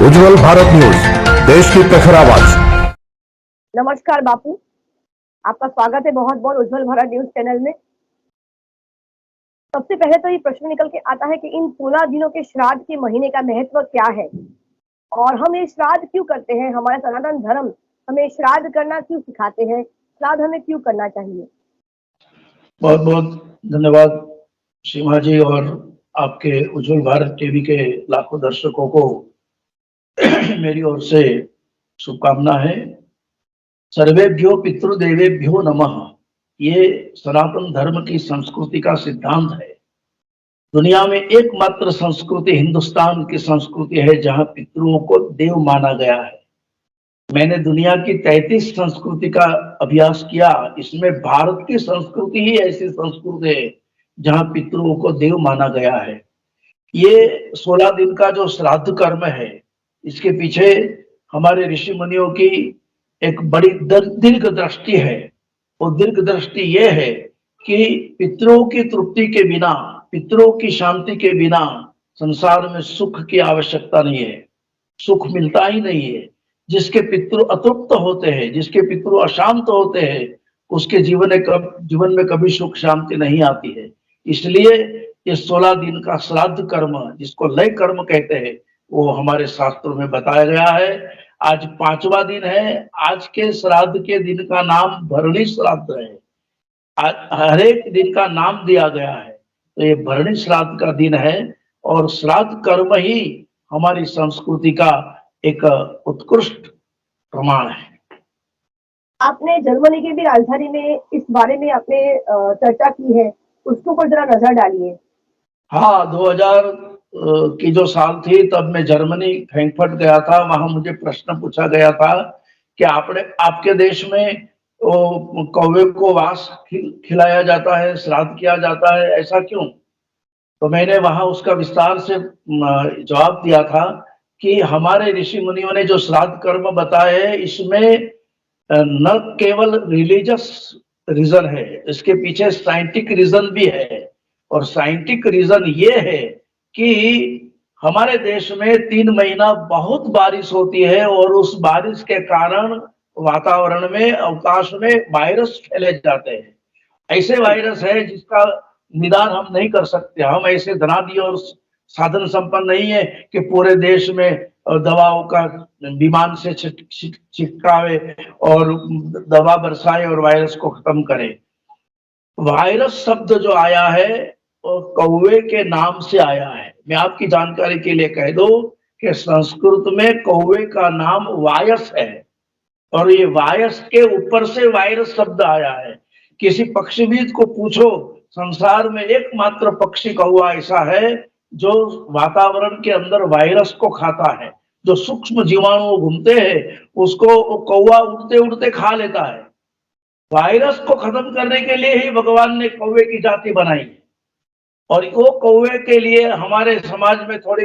उज्जवल Bharat news, देश की प्रखर आवाज। नमस्कार बापू, आपका स्वागत है बहुत बहुत उज्जवल भारत न्यूज चैनल में। सबसे पहले तो ये प्रश्न निकल के आता है कि इन 16 दिनों के श्राद्ध के महीने का महत्व क्या है और हम ये श्राद्ध क्यों करते हैं। हमारा सनातन धर्म हमें श्राद्ध करना क्यों सिखाते हैं, श्राद्ध हमें क्यों करना चाहिए। बहुत बहुत धन्यवाद सीमा जी और आपके उज्जवल भारत टीवी के लाखों दर्शकों को मेरी ओर से शुभकामना है। सर्वेभ्यो पितृदेवेभ्यो नमः। ये सनातन धर्म की संस्कृति का सिद्धांत है। दुनिया में एकमात्र संस्कृति हिंदुस्तान की संस्कृति है जहां पितरों को देव माना गया है। मैंने दुनिया की 33 संस्कृति का अभ्यास किया, इसमें भारत की संस्कृति ही ऐसी संस्कृति है जहां पितरों को देव माना गया है। ये 16 दिन का जो श्राद्ध कर्म है, इसके पीछे हमारे ऋषि मुनियों की एक बड़ी दीर्घ दृष्टि है। वो दीर्घ दृष्टि ये है कि पितरों की तृप्ति के बिना, पितरों की शांति के बिना संसार में सुख की आवश्यकता नहीं है, सुख मिलता ही नहीं है। जिसके पितृ अतृप्त होते हैं, जिसके पितृ अशांत होते हैं, उसके जीवन में कभी सुख शांति नहीं आती है। इसलिए ये 16 दिन का श्राद्ध कर्म, जिसको लय कर्म कहते हैं, वो हमारे शास्त्रों में बताया गया है। आज 5वां दिन है। आज के श्राद्ध के दिन का नाम भरणी श्राद्ध है। हर एक दिन का नाम दिया गया है, तो ये भरणी श्राद्ध का दिन है और श्राद्ध कर्म ही हमारी संस्कृति का एक उत्कृष्ट प्रमाण है। आपने जर्मनी की भी राजधानी में इस बारे में आपने चर्चा की है, उसके ऊपर जरा नजर डालिए। हाँ, 2000 की जो साल थी तब मैं जर्मनी फ्रैंकफर्ट गया था। वहां मुझे प्रश्न पूछा गया था कि आपके देश में कौवे को वास खिलाया जाता है, श्राद्ध किया जाता है, ऐसा क्यों? तो मैंने वहां उसका विस्तार से जवाब दिया था कि हमारे ऋषि मुनियों ने जो श्राद्ध कर्म बताए हैं, इसमें न केवल रिलीजियस रीजन है, इसके पीछे साइंटिफिक रीजन भी है। और साइंटिफिक रीजन ये है कि हमारे देश में 3 महीना बहुत बारिश होती है और उस बारिश के कारण वातावरण में, अवकाश में वायरस फैले जाते हैं। ऐसे वायरस है जिसका निदान हम नहीं कर सकते। हम ऐसे धनादि और साधन संपन्न नहीं है कि पूरे देश में दवाओं का विमान से छिटकावे और दवा बरसाए और वायरस को खत्म करे। वायरस शब्द जो आया है वो कौवे के नाम से आया है। मैं आपकी जानकारी के लिए कह दूं कि संस्कृत में कौवे का नाम वायस है और ये वायस के ऊपर से वायरस शब्द आया है। किसी पक्षीविद को पूछो, संसार में एकमात्र पक्षी कौवा ऐसा है जो वातावरण के अंदर वायरस को खाता है। जो सूक्ष्म जीवाणु घूमते हैं उसको कौवा उड़ते उड़ते खा लेता है। वायरस को खत्म करने के लिए ही भगवान ने कौवे की जाति बनाई है। और वो कौवे के लिए हमारे समाज में थोड़ी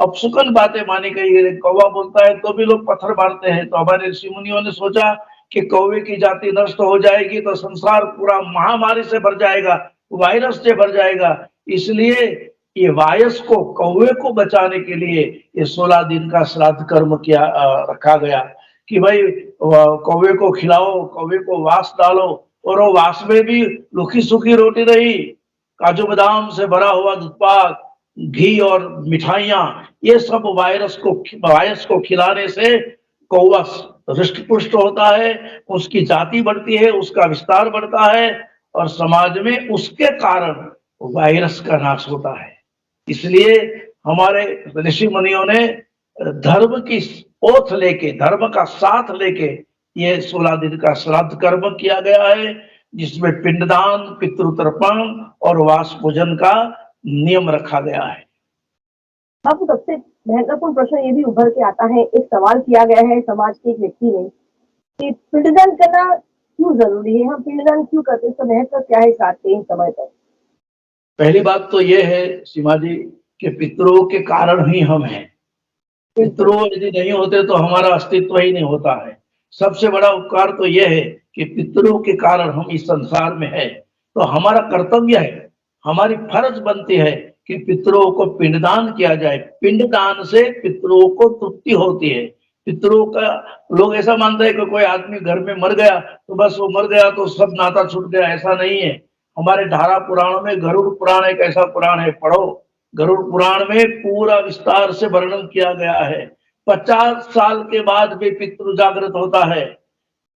अपशुकन बातें मानी गई है। कौवा बोलता है तो भी लोग पत्थर मारते हैं। तो हमारे ऋषि मुनियों ने सोचा कि कौवे की जाति नष्ट हो जाएगी तो संसार पूरा महामारी से भर जाएगा, वायरस से भर जाएगा। इसलिए ये वायरस को, कौवे को बचाने के लिए ये 16 दिन का श्राद्ध कर्म रखा गया कि भाई कौवे को खिलाओ, कौवे को वास डालो। और वो वास में भी रूखी सूखी रोटी रही, काजू बादाम से भरा हुआ उत्पाद, घी और मिठाइयां, ये सब वायरस को खिलाने से कौवा हृष्ट पुष्ट होता है, उसकी जाति बढ़ती है, उसका विस्तार बढ़ता है और समाज में उसके कारण वायरस का नाश होता है। इसलिए हमारे ऋषि मुनियों ने धर्म की ओथ लेके, धर्म का साथ लेके ये 16 दिन का श्राद्ध कर्म किया गया है, जिसमें पिंडदान, पितृतर्पण और वास पूजन का नियम रखा गया है। बापू, सबसे महत्वपूर्ण प्रश्न ये भी उभर के आता है, एक सवाल किया गया है समाज के एक व्यक्ति ने कि पिंडदान करना क्यों जरूरी है, हम पिंडदान क्यों करते हैं, इसका महत्व क्या है श्राद्ध के समय पर। पहली बात तो ये है सीमा जी कि पितरों के कारण ही हम हैं। पितरों यदि नहीं होते तो हमारा अस्तित्व ही नहीं होता है। सबसे बड़ा उपकार तो यह है कि पितरों के कारण हम इस संसार में हैं। तो हमारा कर्तव्य है, हमारी फर्ज बनती है कि पितरों को पिंडदान किया जाए। पिंडदान से पितरों को तृप्ति होती है। पितरों का लोग ऐसा मानते हैं कि कोई आदमी घर में मर गया तो बस वो मर गया तो सब नाता छूट गया, ऐसा नहीं है। हमारे धारा पुराणों में गरुड़ पुराण एक ऐसा पुराण है, पढ़ो। गरुड़ पुराण में पूरा विस्तार से वर्णन किया गया है। 50 साल के बाद भी पितृ जागृत होता है।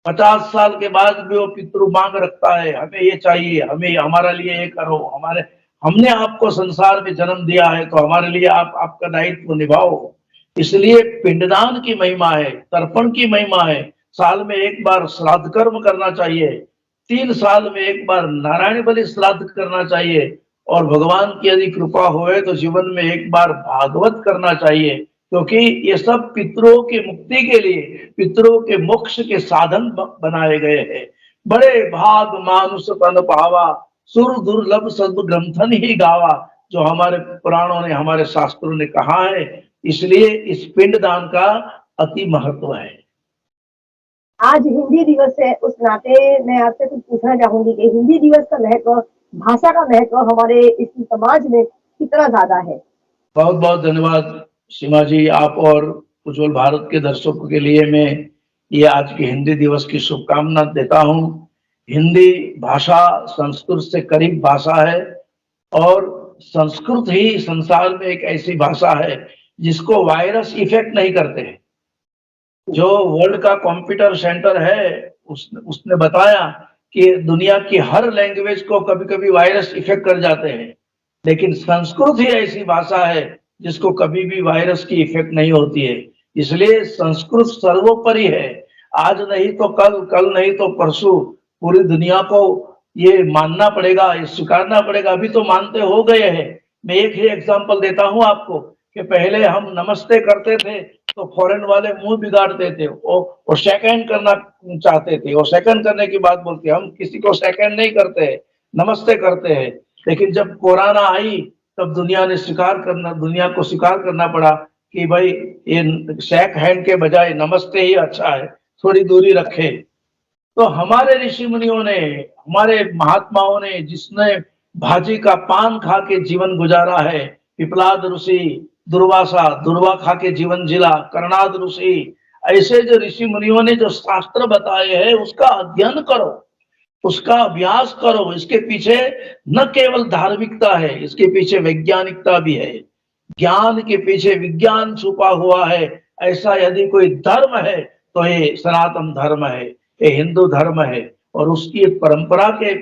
50 साल के बाद भी वो पितृ मांग रखता है, हमें ये चाहिए, हमें हमारे लिए ये करो, हमारे हमने आपको संसार में जन्म दिया है तो हमारे लिए आप आपका दायित्व निभाओ। इसलिए पिंडदान की महिमा है, तर्पण की महिमा है। साल में एक बार श्राद्ध कर्म करना चाहिए, 3 साल में एक बार नारायण बलि श्राद्ध करना चाहिए, और भगवान की यदि कृपा होए तो जीवन में एक बार भागवत करना चाहिए, क्योंकि ये सब पितरों की मुक्ति के लिए, पितरों के मोक्ष के साधन बनाए गए हैं। बड़े भाग मानुष तन पावा, सुर दुर्लभ सद ग्रंथन ही गावा, जो हमारे पुराणों ने, हमारे शास्त्रों ने कहा है। इसलिए इस पिंडदान का अति महत्व है। आज हिंदी दिवस है, उस नाते मैं आपसे कुछ पूछना चाहूंगी कि हिंदी दिवस का महत्व, भाषा का महत्व हमारे इस समाज में कितना ज्यादा है। बहुत बहुत धन्यवाद सीमा जी, आप और उज्जवल भारत के दर्शकों के लिए मैं ये आज के हिंदी दिवस की शुभकामना देता हूँ। हिंदी भाषा संस्कृत से करीब भाषा है, और संस्कृत ही संसार में एक ऐसी भाषा है जिसको वायरस इफेक्ट नहीं करते। जो वर्ल्ड का कंप्यूटर सेंटर है उसने बताया कि दुनिया की हर लैंग्वेज को कभी कभी वायरस इफेक्ट कर जाते हैं, लेकिन संस्कृत ही ऐसी भाषा है जिसको कभी भी वायरस की इफेक्ट नहीं होती है। इसलिए संस्कृत सर्वोपरि है। आज नहीं तो कल, कल नहीं तो परसों पूरी दुनिया को ये मानना पड़ेगा, ये स्वीकारना पड़ेगा। अभी तो मानते हो गए हैं। मैं एक ही एग्जांपल देता हूं आपको कि पहले हम नमस्ते करते थे तो फॉरेन वाले मुंह बिगाड़ते थे, वो सेकंड करना चाहते थे, वो सेकंड करने की बात बोलते, हम किसी को सेकंड नहीं करते, नमस्ते करते हैं। लेकिन जब कोरोना आई तब दुनिया को स्वीकार करना पड़ा कि भाई ये शेक हैंड के बजाय नमस्ते ही अच्छा है, थोड़ी दूरी रखे। तो हमारे ऋषि मुनियों ने, हमारे महात्माओं ने, जिसने भाजी का पान खा के जीवन गुजारा है, पिपलाद ऋषि, दुर्वासा, दुर्वा खा के जीवन जिला, कर्णाद ऋषि, ऐसे जो ऋषि मुनियों ने जो शास्त्र बताए हैं उसका अध्ययन करो, उसका अभ्यास करो। इसके पीछे न केवल धार्मिकता है, इसके पीछे वैज्ञानिकता भी है। ज्ञान के पीछे विज्ञान छुपा हुआ है। ऐसा यदि कोई धर्म है तो ये सनातन धर्म है, ये हिंदू धर्म है, और उसकी परंपरा के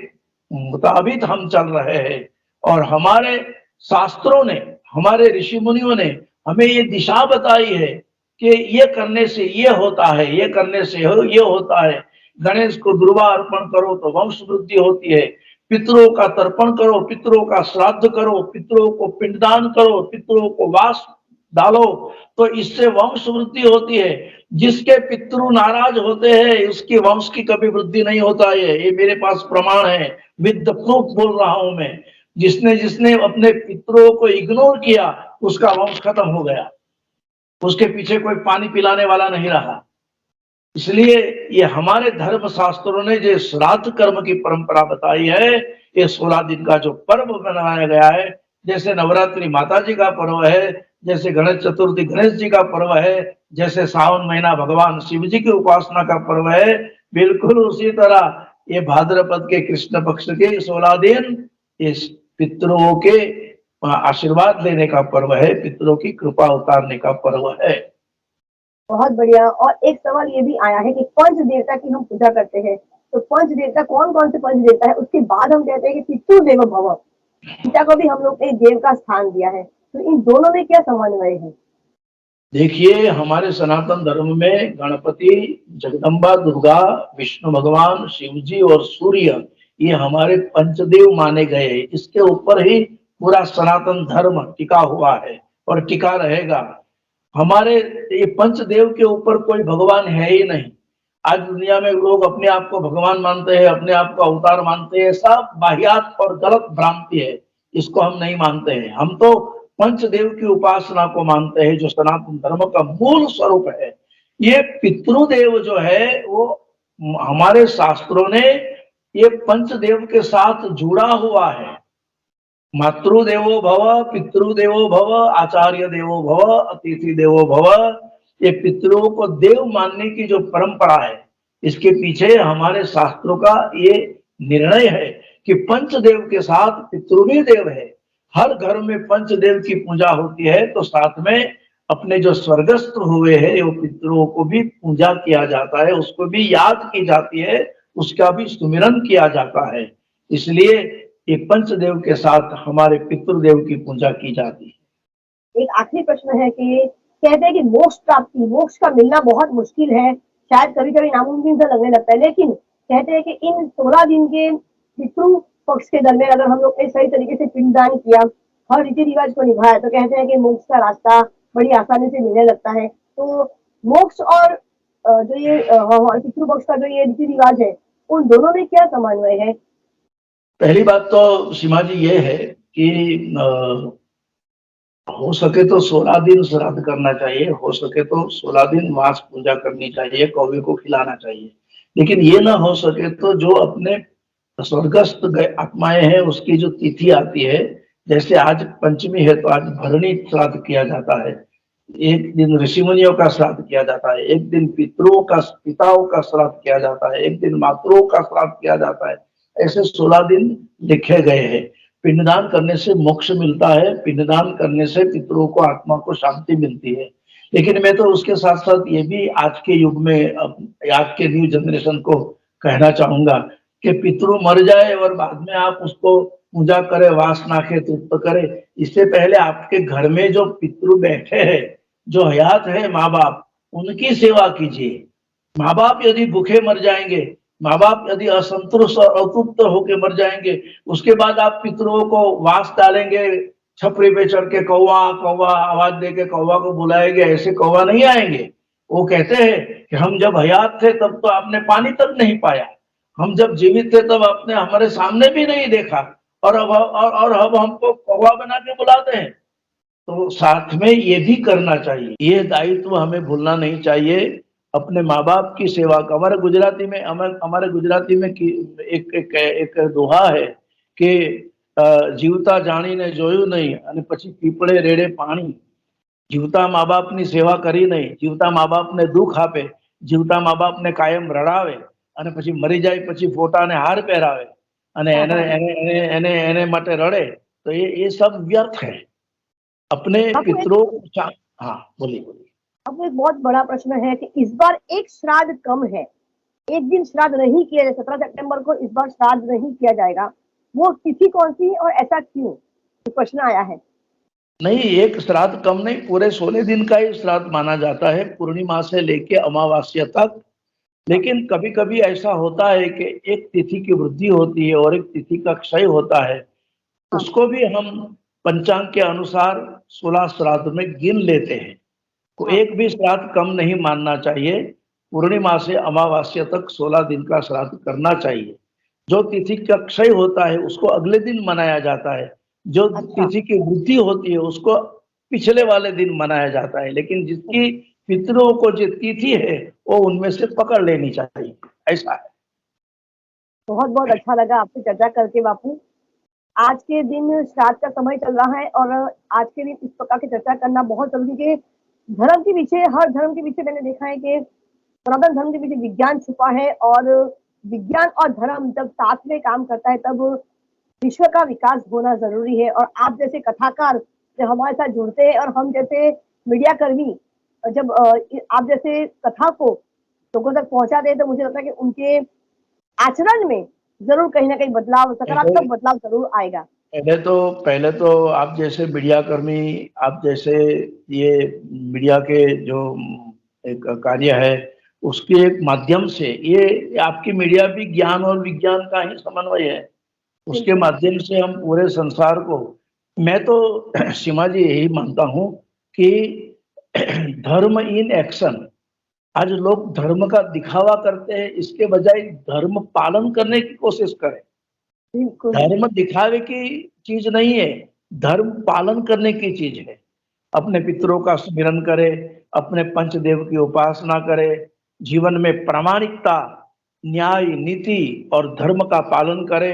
मुताबिक हम चल रहे हैं। और हमारे शास्त्रों ने, हमारे ऋषि मुनियों ने हमें ये दिशा बताई है कि ये करने से ये होता है, ये करने से ये होता है। गणेश को दुर्वा अर्पण करो तो वंश वृद्धि होती है, पितरों का तर्पण करो, पितरों का श्राद्ध करो, पितरों को पिंडदान करो, पितरों को वास डालो, तो इससे वंश वृद्धि होती है। जिसके पितृ नाराज होते हैं उसके वंश की कभी वृद्धि नहीं होता है। ये मेरे पास प्रमाण है, विद द प्रूफ बोल रहा हूं मैं। जिसने जिसने अपने पितरों को इग्नोर किया उसका वंश खत्म हो गया, उसके पीछे कोई पानी पिलाने वाला नहीं रहा। इसलिए ये हमारे धर्म शास्त्रों ने जो श्राद्ध कर्म की परंपरा बताई है, ये 16 दिन का जो पर्व मनाया गया है, जैसे नवरात्रि माता जी का पर्व है, जैसे गणेश चतुर्थी गणेश जी का पर्व है, जैसे सावन महीना भगवान शिव जी की उपासना का पर्व है, बिल्कुल उसी तरह ये भाद्रपद के कृष्ण पक्ष के 16 दिन इस पितरों के आशीर्वाद लेने का पर्व है, पितरों की कृपा उतारने का पर्व है। बहुत बढ़िया। और एक सवाल ये भी आया है कि पंच देवता की हम पूजा करते हैं, तो पंच देवता कौन कौन से पंच देवता है, उसके बाद हम कहते हैं कि पितृ देव भव, पिता को भी हम लोग ने देव का स्थान दिया है, तो इन दोनों में क्या समन्वय है। देखिए, हमारे सनातन धर्म में गणपति, जगदम्बा, दुर्गा, विष्णु भगवान, शिव जी और सूर्य, ये हमारे पंचदेव माने गए हैं। इसके ऊपर ही पूरा सनातन धर्म टिका हुआ है और टिका रहेगा। हमारे ये पंचदेव के ऊपर कोई भगवान है ही नहीं। आज दुनिया में लोग अपने आप को भगवान मानते हैं, अपने आप को अवतार मानते हैं, सब वाहियात और गलत भ्रांति है। इसको हम नहीं मानते हैं। हम तो पंचदेव की उपासना को मानते हैं, जो सनातन धर्म का मूल स्वरूप है। ये पितृदेव जो है वो हमारे शास्त्रों ने ये पंचदेव के साथ जुड़ा हुआ है। मातृदेवो भव, पितृदेवो भव, आचार्य देवो भव, अतिथि देवो भव। ये पितरों को देव मानने की जो परंपरा है, इसके पीछे हमारे शास्त्रों का ये निर्णय है कि पंचदेव के साथ पितृ भी देव है। हर घर में पंचदेव की पूजा होती है, तो साथ में अपने जो स्वर्गस्थ हुए हैं वो पितरों को भी पूजा किया जाता है, उसको भी याद की जाती है, उसका भी सुमिरन किया जाता है। इसलिए ये पंचदेव के साथ हमारे पितृदेव की पूजा की जाती है। एक आखिरी प्रश्न है कि कहते हैं कि मोक्ष प्राप्ति, मोक्ष का मिलना बहुत मुश्किल है, शायद कभी कभी नामुमकिन सा लगने लगता है, लेकिन कहते हैं कि इन 16 दिन के पितृ पक्ष के दरमियान अगर हम लोग ने सही तरीके से पिंडदान किया, हर रीति रिवाज को निभाया, तो कहते हैं कि मोक्ष का रास्ता बड़ी आसानी से मिलने लगता है। तो मोक्ष और जो ये हमारे पितृ पक्ष का जो ये रीति रिवाज है, उन दोनों में क्या समन्वय है? पहली बात तो सीमा जी ये है कि हो सके तो 16 दिन श्राद्ध करना चाहिए, हो सके तो 16 दिन मांस पूजा करनी चाहिए, कौवे को खिलाना चाहिए। लेकिन ये ना हो सके तो जो अपने स्वर्गस्थ गए आत्माएं हैं उसकी जो तिथि आती है, जैसे आज पंचमी है तो आज भरणी श्राद्ध किया जाता है, एक दिन ऋषि मुनियों का श्राद्ध किया जाता है, एक दिन पिताओं का श्राद्ध किया जाता है, एक दिन मातरों का श्राद्ध किया जाता है। ऐसे 16 दिन लिखे गए हैं। पिंडदान करने से मोक्ष मिलता है, पिंडदान करने से पितरों को आत्मा को शांति मिलती है। लेकिन मैं तो उसके साथ साथ ये भी आज के युग में आज के न्यू जनरेशन को कहना चाहूंगा कि पितरु मर जाए और बाद में आप उसको पूजा करे, वास नाखे तृप्त करे, इससे पहले आपके घर में जो पितरु बैठे हैं, जो हयात है माँ बाप, उनकी सेवा कीजिए। माँ बाप यदि भूखे मर जाएंगे, माँ बाप यदि असंतुष्ट और अतृप्त होकर मर जाएंगे, उसके बाद आप पितरों को वास डालेंगे, छपरी पे चढ़ के कौवा कौवा आवाज दे के कौवा को बुलाएंगे, ऐसे कौवा नहीं आएंगे। वो कहते हैं कि हम जब हयात थे तब तो आपने पानी तक नहीं पाया, हम जब जीवित थे तब आपने हमारे सामने भी नहीं देखा, और अब हमको कौवा बना के बुलाते हैं। तो साथ में ये भी करना चाहिए, ये दायित्व हमें भूलना नहीं चाहिए, अपने माँ बाप की सेवा का। हमारे गुजराती में एक दोहा है कि जीवता जाणीने जोયું नहीं અને પછી પીપળે રેડે પાણી। જીવતા મા બાપની સેવા કરી નહીં, જીવતા મા બાપને દુઃખ આપે, જીવતા મા બાપને કાયમ રડાવે અને પછી મરી જાય પછી ફોટાને હાર પહેરાવે અને એને એને એને એને એને માટે રડે, તો ये सब व्यर्थ है। अपने पितरों। हाँ बोलिए बोलिए। अब एक बहुत बड़ा प्रश्न है कि इस बार एक श्राद्ध कम है, एक दिन श्राद्ध नहीं किया जाए, 17 सितंबर को इस बार श्राद्ध नहीं किया जाएगा, वो तिथि कौन सी है और ऐसा क्यों? तो प्रश्न आया है। नहीं, एक श्राद्ध कम नहीं, पूरे 16 दिन का ही श्राद्ध माना जाता है, पूर्णिमा से लेके अमावस्या तक। लेकिन कभी कभी ऐसा होता है कि एक तिथि की वृद्धि होती है और एक तिथि का क्षय होता है, उसको भी हम पंचांग के अनुसार 16 श्राद्ध में गिन लेते हैं। तो एक भी श्राद्ध कम नहीं मानना चाहिए, पूर्णिमा से अमावस्या तक 16 दिन का श्राद्ध करना चाहिए। जो तिथि का क्षय होता है उसको अगले दिन मनाया जाता है, जो तिथि की वृद्धि होती है उसको पिछले वाले दिन मनाया जाता है। लेकिन जिसकी पितरों को जो तिथि है वो उनमें से पकड़ लेनी चाहिए, ऐसा है। बहुत बहुत अच्छा लगा आपसे चर्चा करके बापू। आज के दिन श्राद्ध का समय चल रहा है और आज के दिन इस प्रकार की चर्चा करना बहुत जरूरी है। धर्म के पीछे, हर धर्म के पीछे मैंने देखा है कि सनातन धर्म के पीछे विज्ञान छुपा है, और विज्ञान और धर्म जब साथ में काम करता है तब विश्व का विकास होना जरूरी है। और आप जैसे कथाकार जब हमारे साथ जुड़ते हैं और हम जैसे मीडिया कर्मी जब आप जैसे कथा को लोगों तक पहुंचाते हैं, तो मुझे लगता है कि उनके आचरण में जरूर कहीं ना कहीं बदलाव, सकारात्मक बदलाव जरूर आएगा। पहले तो आप जैसे मीडिया कर्मी, आप जैसे ये मीडिया के जो एक कार्य है उसके एक माध्यम से, ये आपकी मीडिया भी ज्ञान और विज्ञान का ही समन्वय है, उसके माध्यम से हम पूरे संसार को, मैं तो सीमा जी यही मानता हूँ कि धर्म इन एक्शन। आज लोग धर्म का दिखावा करते हैं, इसके बजाय धर्म पालन करने की कोशिश करें। धर्म दिखावे की चीज नहीं है, धर्म पालन करने की चीज है। अपने पितरों का स्मरण करे, अपने पंचदेव की उपासना करे, जीवन में प्रामाणिकता, न्याय, नीति और धर्म का पालन करे।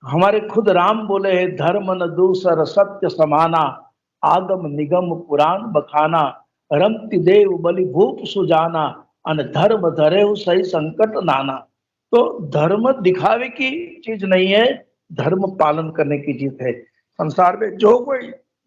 हमारे खुद राम बोले हैं, धर्म न दूसर सत्य समाना, आगम निगम पुराण बखाना, रमति देव बलि भूप सुजाना, अन धर्म धरे सही संकट नाना। तो धर्म दिखावे की चीज नहीं है, धर्म पालन करने की चीज है। संसार में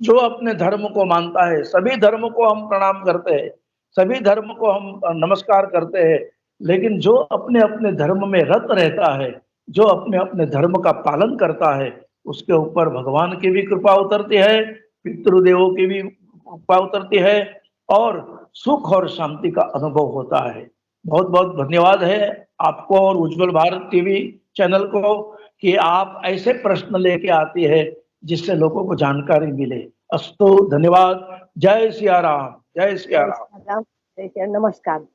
जो अपने धर्म को मानता है, सभी धर्म को हम प्रणाम करते हैं, सभी धर्म को हम नमस्कार करते हैं, लेकिन जो अपने अपने धर्म में रत रहता है, जो अपने अपने धर्म का पालन करता है, उसके ऊपर भगवान की भी कृपा उतरती है, पितृदेवों की भी कृपा उतरती है, और सुख और शांति का अनुभव होता है। बहुत बहुत धन्यवाद है आपको और उज्जवल भारत टीवी चैनल को कि आप ऐसे प्रश्न लेके आती है जिससे लोगों को जानकारी मिले। अस्तु, धन्यवाद। जय सिया राम, जय सिया राम। जय श्री राम, जय श्री राम, नमस्कार।